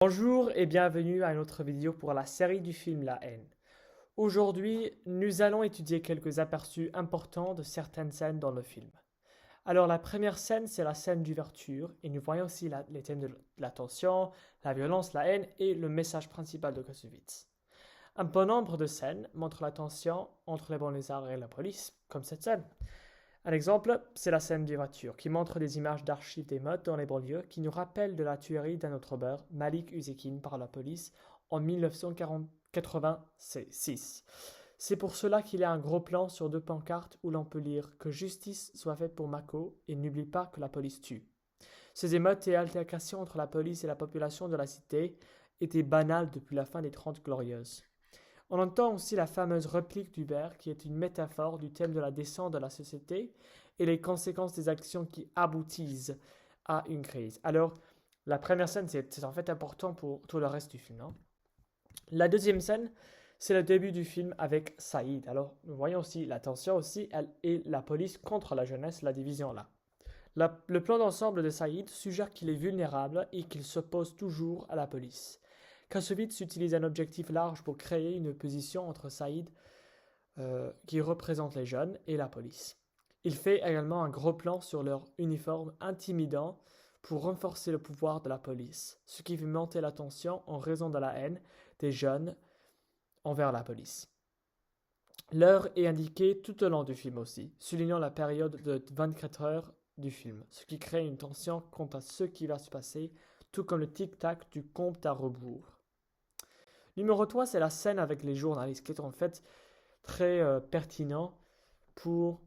Bonjour et bienvenue à une autre vidéo pour la série du film La haine. Aujourd'hui, nous allons étudier quelques aperçus importants de certaines scènes dans le film. Alors la première scène, c'est la scène d'ouverture et nous voyons aussi les thèmes de la tension, la violence, la haine et le message principal de Kassovitz. Un bon nombre de scènes montrent la tension entre les banlieusards et la police, comme cette scène. Un exemple, c'est la scène d'ouverture qui montre des images d'archives d'émeutes dans les banlieues qui nous rappellent de la tuerie d'un autre beurre, Malik Uzekin, par la police en 1986. C'est pour cela qu'il y a un gros plan sur deux pancartes où l'on peut lire que justice soit faite pour Mako et n'oublie pas que la police tue. Ces émeutes et altercations entre la police et la population de la cité étaient banales depuis la fin des Trente Glorieuses. On entend aussi la fameuse réplique d'Hubert qui est une métaphore du thème de la descente de la société et les conséquences des actions qui aboutissent à une crise. Alors, la première scène, c'est en fait important pour tout le reste du film, non? La deuxième scène, c'est le début du film avec Saïd. Alors, nous voyons aussi la tension aussi et la police contre la jeunesse, la division là. Le plan d'ensemble de Saïd suggère qu'il est vulnérable et qu'il s'oppose toujours à la police. Kassovitz utilise un objectif large pour créer une opposition entre Saïd, qui représente les jeunes, et la police. Il fait également un gros plan sur leur uniforme intimidant pour renforcer le pouvoir de la police, ce qui fait monter la tension en raison de la haine des jeunes envers la police. L'heure est indiquée tout au long du film aussi, soulignant la période de 24 heures du film, ce qui crée une tension quant à ce qui va se passer, tout comme le tic-tac du compte à rebours. Numéro 3, c'est la scène avec les journalistes, qui est en fait très pertinent pour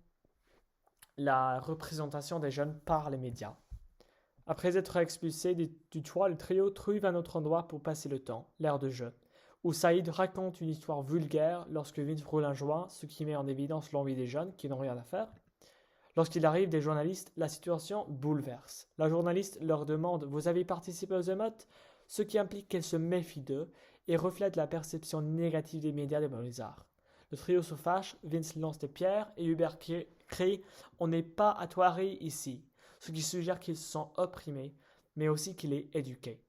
la représentation des jeunes par les médias. Après être expulsé du toit, le trio trouve un autre endroit pour passer le temps, l'air de jeu, où Saïd raconte une histoire vulgaire lorsque Vince roule un joint, ce qui met en évidence l'envie des jeunes qui n'ont rien à faire. Lorsqu'il arrive des journalistes, la situation bouleverse. La journaliste leur demande « Vous avez participé aux émeutes ?» ce qui implique qu'elle se méfie d'eux et reflète la perception négative des médias des banlieusards. Le trio se fâche, Vince lance des pierres et Hubert crie « On n'est pas à Thoiry ici », ce qui suggère qu'ils se sont opprimés, mais aussi qu'il est éduqué.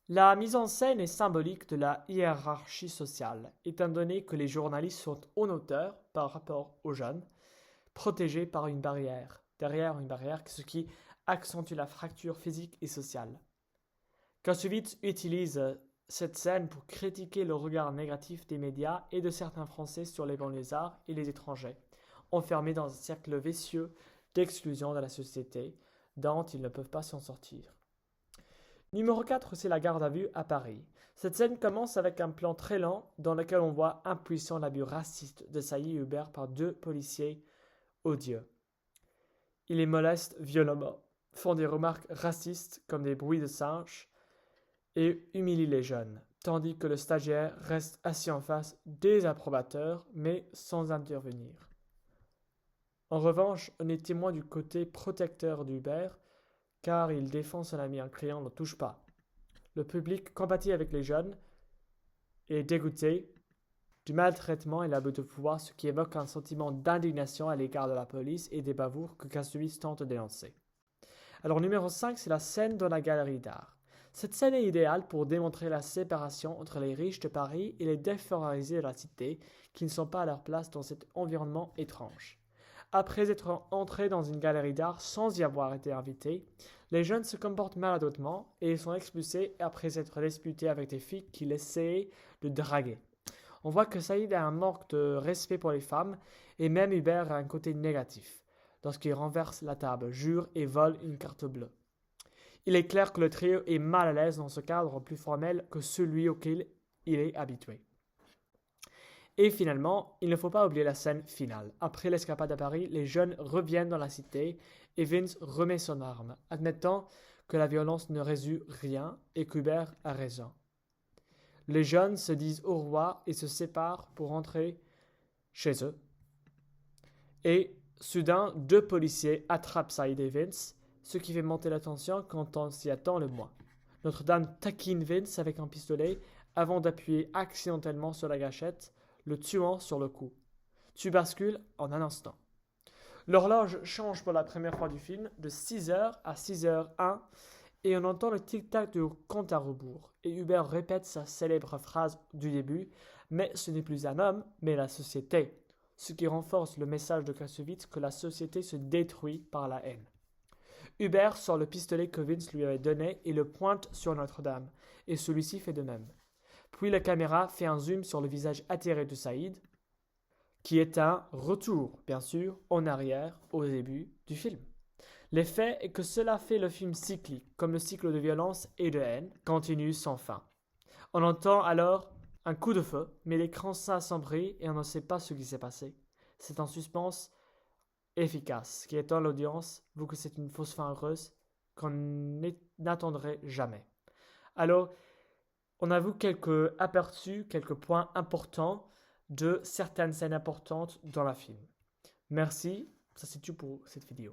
La mise en scène est symbolique de la hiérarchie sociale, étant donné que les journalistes sont en hauteur par rapport aux jeunes, protégés par une barrière, derrière une barrière, ce qui accentue la fracture physique et sociale. Kassovitz utilise cette scène pour critiquer le regard négatif des médias et de certains Français sur les banlieusards et les étrangers, enfermés dans un cercle vicieux d'exclusion de la société dont ils ne peuvent pas s'en sortir. Numéro 4, c'est la garde à vue à Paris. Cette scène commence avec un plan très lent dans lequel on voit impuissant l'abus raciste de Saïd Hubert par deux policiers odieux. Ils les molestent violemment, font des remarques racistes comme des bruits de singes et humilient les jeunes, tandis que le stagiaire reste assis en face désapprobateur mais sans intervenir. En revanche, on est témoin du côté protecteur d'Hubert car il défend son ami en criant « Ne touche pas ». Le public compatit avec les jeunes et est dégoûté du maltraitement et l'abus de pouvoir, ce qui évoque un sentiment d'indignation à l'égard de la police et des bavoures que Kassovitz tente de dénoncer. Alors numéro 5, c'est la scène dans la galerie d'art. Cette scène est idéale pour démontrer la séparation entre les riches de Paris et les défavorisés de la cité qui ne sont pas à leur place dans cet environnement étrange. Après être entrés dans une galerie d'art sans y avoir été invités, les jeunes se comportent maladroitement et sont expulsés après être disputés avec des filles qui essaient de draguer. On voit que Saïd a un manque de respect pour les femmes et même Hubert a un côté négatif lorsqu'il renverse la table, jure et vole une carte bleue. Il est clair que le trio est mal à l'aise dans ce cadre plus formel que celui auquel il est habitué. Et finalement, il ne faut pas oublier la scène finale. Après l'escapade à Paris, les jeunes reviennent dans la cité et Vince remet son arme, admettant que la violence ne résout rien et qu'Hubert a raison. Les jeunes se disent au revoir et se séparent pour rentrer chez eux. Et soudain, deux policiers attrapent Saïd et Vince, ce qui fait monter la tension quand on s'y attend le moins. Notre-Dame taquine Vince avec un pistolet avant d'appuyer accidentellement sur la gâchette, le tuant sur le coup. Tu bascules en un instant. L'horloge change pour la première fois du film de 6h à 6h01 et on entend le tic-tac du compte à rebours. Et Hubert répète sa célèbre phrase du début, mais ce n'est plus un homme, mais la société. Ce qui renforce le message de Clausewitz que la société se détruit par la haine. Hubert sort le pistolet que Vince lui avait donné et le pointe sur Notre-Dame, et celui-ci fait de même. Puis la caméra fait un zoom sur le visage atterré de Saïd, qui est un retour, bien sûr, en arrière au début du film. L'effet est que cela fait le film cyclique, comme le cycle de violence et de haine continue sans fin. On entend alors un coup de feu, mais l'écran s'assombrit et on ne sait pas ce qui s'est passé. C'est un suspense efficace qui étend l'audience, vu que c'est une fausse fin heureuse qu'on n'attendrait jamais. Alors, on a vu quelques aperçus, quelques points importants de certaines scènes importantes dans le film. Merci, ça c'est tout pour cette vidéo.